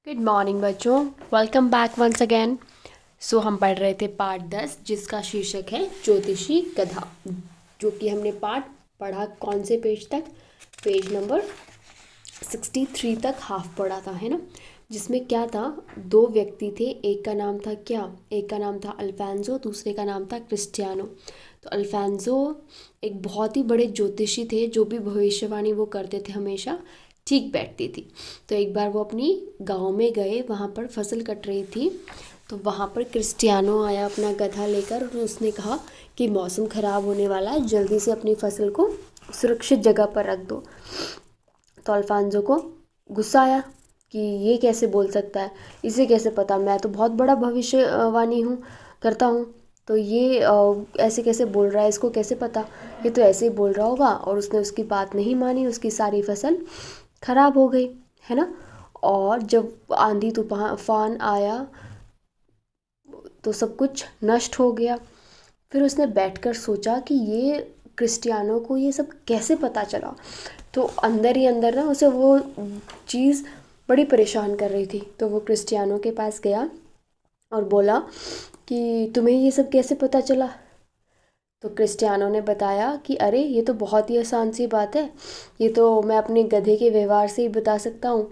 Good morning बच्चों, welcome back once again. हम पढ़ रहे थे पाठ 10 जिसका शीर्षक है ज्योतिषी गधा, जो कि हमने पाठ पढ़ा कौन से पेज तक, पेज नंबर 63 तक हाफ पढ़ा था, है ना। जिसमें क्या था, दो व्यक्ति थे, एक का नाम था क्या, एक का नाम था अल्फांसो, दूसरे का नाम था क्रिस्टियानो। तो अल्फांसो एक बहुत ही बड़े ज्योतिषी थे, जो भी भविष्यवाणी वो करते थे हमेशा ठीक बैठती थी। तो एक बार वो अपनी गांव में गए, वहाँ पर फसल कट रही थी, तो वहाँ पर क्रिस्टियानो आया अपना गधा लेकर और उसने कहा कि मौसम ख़राब होने वाला है, जल्दी से अपनी फसल को सुरक्षित जगह पर रख दो। तो अल्फांसो को गुस्सा आया कि ये कैसे बोल सकता है, इसे कैसे पता, मैं तो बहुत बड़ा भविष्यवाणी हूँ करता हूँ, तो ये ऐसे कैसे बोल रहा है, इसको कैसे पता, ये तो ऐसे ही बोल रहा होगा। और उसने उसकी बात नहीं मानी, उसकी सारी फसल खराब हो गई, है ना। और जब आंधी तूफान आया तो सब कुछ नष्ट हो गया। फिर उसने बैठकर सोचा कि ये क्रिस्टियानो को ये सब कैसे पता चला। तो अंदर ही अंदर ना उसे वो चीज़ बड़ी परेशान कर रही थी। तो वो क्रिस्टियानो के पास गया और बोला कि तुम्हें ये सब कैसे पता चला। तो क्रिस्टियानो ने बताया कि अरे ये तो बहुत ही आसान सी बात है, ये तो मैं अपने गधे के व्यवहार से ही बता सकता हूँ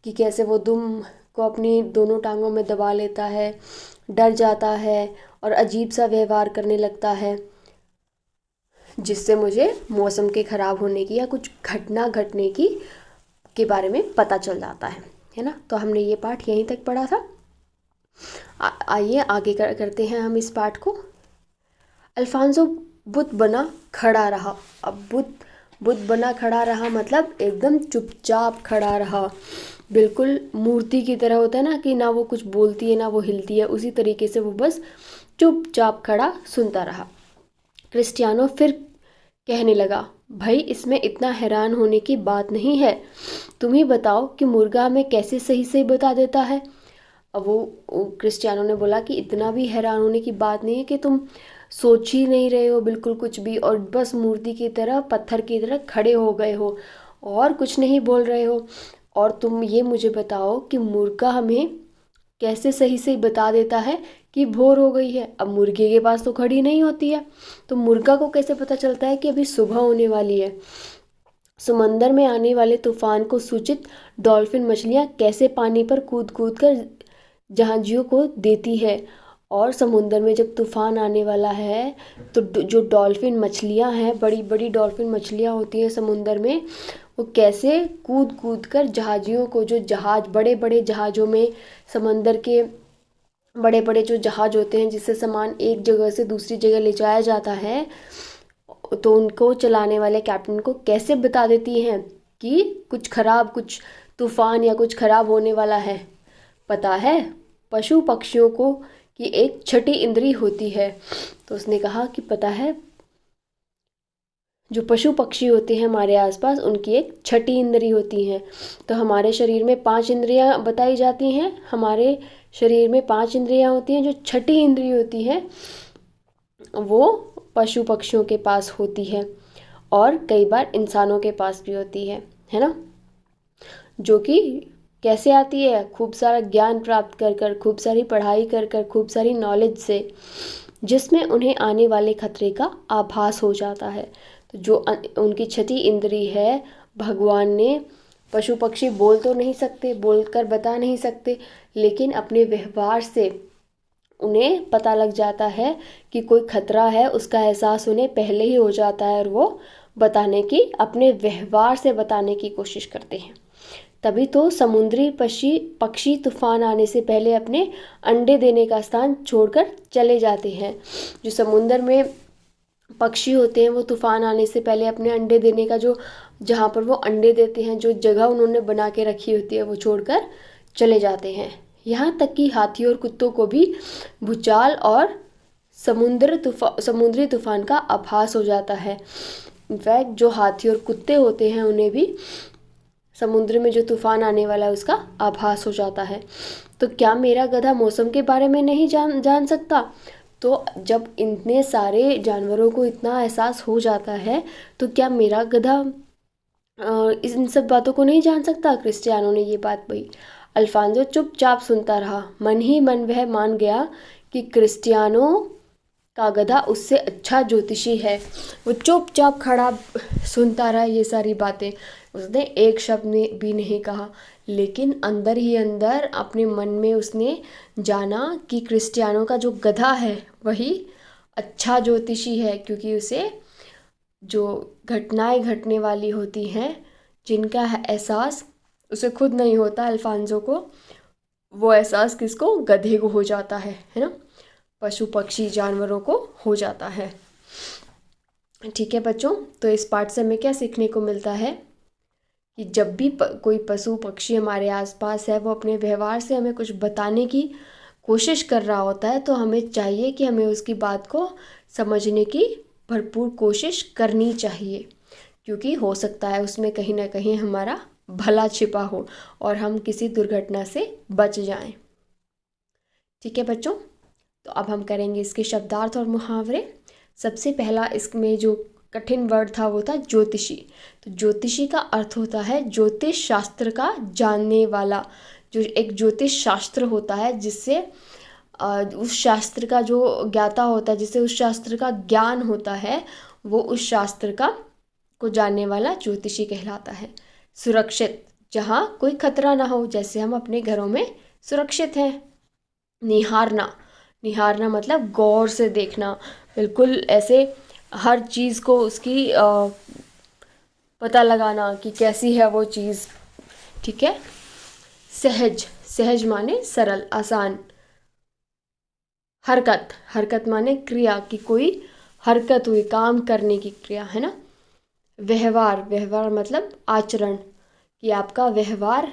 कि कैसे वो दुम को अपनी दोनों टांगों में दबा लेता है, डर जाता है और अजीब सा व्यवहार करने लगता है, जिससे मुझे मौसम के ख़राब होने की या कुछ घटना घटने की के बारे में पता चल जाता है ना। तो हमने ये पाठ यहीं तक पढ़ा था। आइए आगे करते हैं हम इस पाठ को। अल्फांसो बुत बना खड़ा रहा। अब बुत बना खड़ा रहा मतलब एकदम चुपचाप खड़ा रहा, बिल्कुल मूर्ति की तरह होता है ना, कि ना वो कुछ बोलती है ना वो हिलती है, उसी तरीके से वो बस चुपचाप खड़ा सुनता रहा। क्रिस्टियानो फिर कहने लगा, भाई इसमें इतना हैरान होने की बात नहीं है, तुम ही बताओ कि मुर्गा हमें कैसे सही सही बता देता है। अब वो क्रिस्टियानो ने बोला कि इतना भी हैरान होने की बात नहीं है कि तुम सोच ही नहीं रहे हो बिल्कुल कुछ भी, और बस मूर्ति की तरह पत्थर की तरह खड़े हो गए हो और कुछ नहीं बोल रहे हो। और तुम ये मुझे बताओ कि मुर्गा हमें कैसे सही सही बता देता है कि भोर हो गई है। अब मुर्गे के पास तो घड़ी नहीं होती है, तो मुर्गा को कैसे पता चलता है कि अभी सुबह होने वाली है। समंदर में आने वाले तूफान को सूचित डॉल्फिन मछलियाँ कैसे पानी पर कूद कूद कर जहाजियों को देती है। और समुंदर में जब तूफान आने वाला है तो जो डॉल्फिन मछलियाँ हैं, बड़ी बड़ी डॉल्फिन मछलियाँ होती हैं समुंदर में, वो कैसे कूद कूद कर जहाजियों को, जो जहाज बड़े बड़े जहाज़ों में, समंदर के बड़े बड़े जो जहाज होते हैं जिससे सामान एक जगह से दूसरी जगह ले जाया जाता है, तो उनको चलाने वाले कैप्टन को कैसे बता देती हैं कि कुछ खराब, कुछ तूफान या कुछ खराब होने वाला है। पता है, पशु पक्षियों को की एक छठी इंद्री होती है। तो उसने कहा कि पता है, जो पशु पक्षी होते हैं हमारे आसपास, उनकी एक छठी इंद्री होती हैं। तो हमारे शरीर में 5 इंद्रियां बताई जाती हैं, हमारे शरीर में 5 इंद्रियां होती हैं, जो छठी इंद्री होती है वो पशु पक्षियों के पास होती है और कई बार इंसानों के पास भी होती है ना। जो कि कैसे आती है, खूब सारा ज्ञान प्राप्त कर कर, खूब सारी पढ़ाई कर कर, खूब सारी नॉलेज से, जिसमें उन्हें आने वाले खतरे का आभास हो जाता है। तो जो उनकी छठी इंद्री है, भगवान ने, पशु पक्षी बोल तो नहीं सकते, बोलकर बता नहीं सकते, लेकिन अपने व्यवहार से उन्हें पता लग जाता है कि कोई खतरा है, उसका एहसास उन्हें पहले ही हो जाता है और वो बताने की, अपने व्यवहार से बताने की कोशिश करते हैं। तभी तो समुद्री पक्षी तूफान आने से पहले अपने अंडे देने का स्थान छोड़कर चले जाते हैं। जो समुद्र में पक्षी होते हैं वो तूफान आने से पहले अपने अंडे देने का, जो जहाँ पर वो अंडे देते हैं, जो जगह उन्होंने बना के रखी होती है, वो छोड़कर चले जाते हैं। यहाँ तक कि हाथी और कुत्तों को भी भूचाल और समुद्री तूफान का आभास हो जाता है। इनफैक्ट जो हाथी और कुत्ते होते हैं उन्हें भी समुद्र में जो तूफान आने वाला है उसका आभास हो जाता है। तो क्या मेरा गधा मौसम के बारे में नहीं जान सकता? तो जब इतने सारे जानवरों को इतना एहसास हो जाता है, तो क्या मेरा गधा इन सब बातों को नहीं जान सकता? क्रिस्टियानो ने ये बात कही। अल्फांसो चुपचाप सुनता रहा। मन ही मन वह मान गया कि क्रिस्टियानो का गधा उससे अच्छा ज्योतिषी है। वो चुपचाप खड़ा सुनता रहा ये सारी बातें, उसने एक शब्द भी नहीं कहा, लेकिन अंदर ही अंदर अपने मन में उसने जाना कि क्रिस्टियानो का जो गधा है वही अच्छा ज्योतिषी है, क्योंकि उसे जो घटनाएं घटने वाली होती हैं जिनका एहसास उसे खुद नहीं होता अल्फांसो को, वो एहसास किसको, गधे को हो जाता है ना, पशु पक्षी जानवरों को हो जाता है। ठीक है बच्चों, तो इस पाठ से हमें क्या सीखने को मिलता है कि जब भी कोई पशु पक्षी हमारे आसपास है वो अपने व्यवहार से हमें कुछ बताने की कोशिश कर रहा होता है, तो हमें चाहिए कि हमें उसकी बात को समझने की भरपूर कोशिश करनी चाहिए, क्योंकि हो सकता है उसमें कहीं ना कहीं हमारा भला छिपा हो और हम किसी दुर्घटना से बच जाएं। ठीक है बच्चों, तो अब हम करेंगे इसके शब्दार्थ और मुहावरे। सबसे पहला इसमें जो कठिन वर्ड था वो था ज्योतिषी। तो ज्योतिषी का अर्थ होता है ज्योतिष शास्त्र का जानने वाला। जो एक ज्योतिष शास्त्र होता है जिससे उस शास्त्र का जो ज्ञाता होता है, जिससे उस शास्त्र का ज्ञान होता है, वो उस शास्त्र का को जानने वाला ज्योतिषी कहलाता है। सुरक्षित, जहाँ कोई खतरा ना हो, जैसे हम अपने घरों में सुरक्षित हैं। निहारना, निहारना मतलब गौर से देखना, बिल्कुल ऐसे हर चीज़ को उसकी पता लगाना कि कैसी है वो चीज़। ठीक है। सहज, सहज माने सरल आसान। हरकत, हरकत माने क्रिया, कि कोई हरकत हुई, काम करने की क्रिया, है ना। व्यवहार, व्यवहार मतलब आचरण, कि आपका व्यवहार,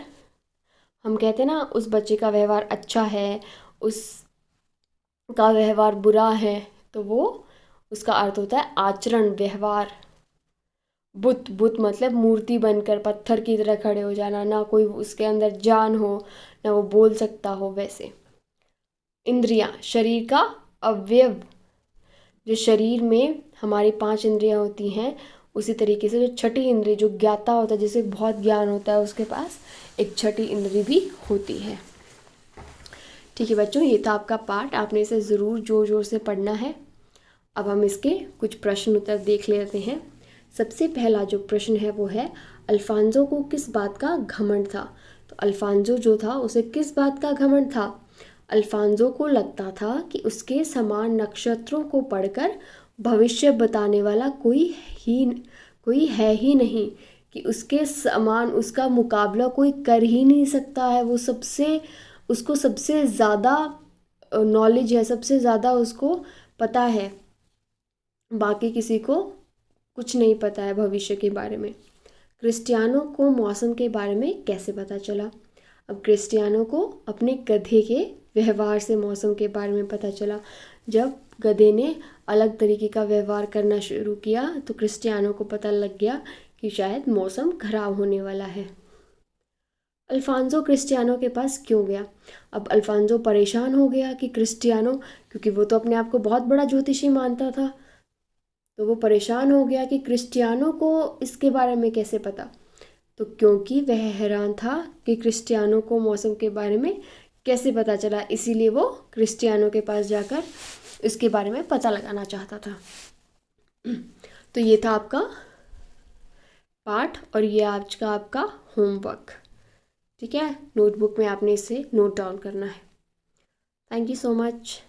हम कहते हैं ना उस बच्चे का व्यवहार अच्छा है, उसका व्यवहार बुरा है, तो वो उसका अर्थ होता है आचरण, व्यवहार। बुत, बुत मतलब मूर्ति बनकर पत्थर की तरह खड़े हो जाना, ना कोई उसके अंदर जान हो, ना वो बोल सकता हो वैसे। इंद्रियां, शरीर का अवयव, जो शरीर में हमारी 5 इंद्रियां होती हैं, उसी तरीके से जो छठी इंद्रिय जो ज्ञाता होता है, जिसे बहुत ज्ञान होता है, उसके पास एक छठी इंद्रिय भी होती है। ठीक है बच्चों, ये था आपका पाठ, आपने इसे ज़रूर जोर जोर से पढ़ना है। अब हम इसके कुछ प्रश्न उत्तर देख लेते हैं। सबसे पहला जो प्रश्न है वो है, अल्फांसो को किस बात का घमंड था। तो अल्फांसो जो था उसे किस बात का घमंड था। अल्फांसो को लगता था कि उसके समान नक्षत्रों को पढ़कर भविष्य बताने वाला कोई है ही नहीं, कि उसके समान, उसका मुकाबला कोई कर ही नहीं सकता है। वो उसको सबसे ज़्यादा नॉलेज है, सबसे ज़्यादा उसको पता है, बाकी किसी को कुछ नहीं पता है भविष्य के बारे में। क्रिस्टियानो को मौसम के बारे में कैसे पता चला। अब क्रिस्टियानो को अपने गधे के व्यवहार से मौसम के बारे में पता चला। जब गधे ने अलग तरीके का व्यवहार करना शुरू किया तो क्रिस्टियानो को पता लग गया कि शायद मौसम खराब होने वाला है। अल्फांसो क्रिस्टियानो के पास क्यों गया। अब अल्फांसो परेशान हो गया कि क्रिस्टियानो, क्योंकि वो तो अपने आप को बहुत बड़ा ज्योतिषी मानता था, तो वो परेशान हो गया कि क्रिस्टियानो को इसके बारे में कैसे पता। तो क्योंकि वह हैरान था कि क्रिस्टियानो को मौसम के बारे में कैसे पता चला, इसीलिए वो क्रिस्टियानो के पास जाकर इसके बारे में पता लगाना चाहता था। तो ये था आपका पाठ और ये आज का आपका होमवर्क। ठीक है, नोटबुक में आपने इसे नोट डाउन करना है। Thank you so much.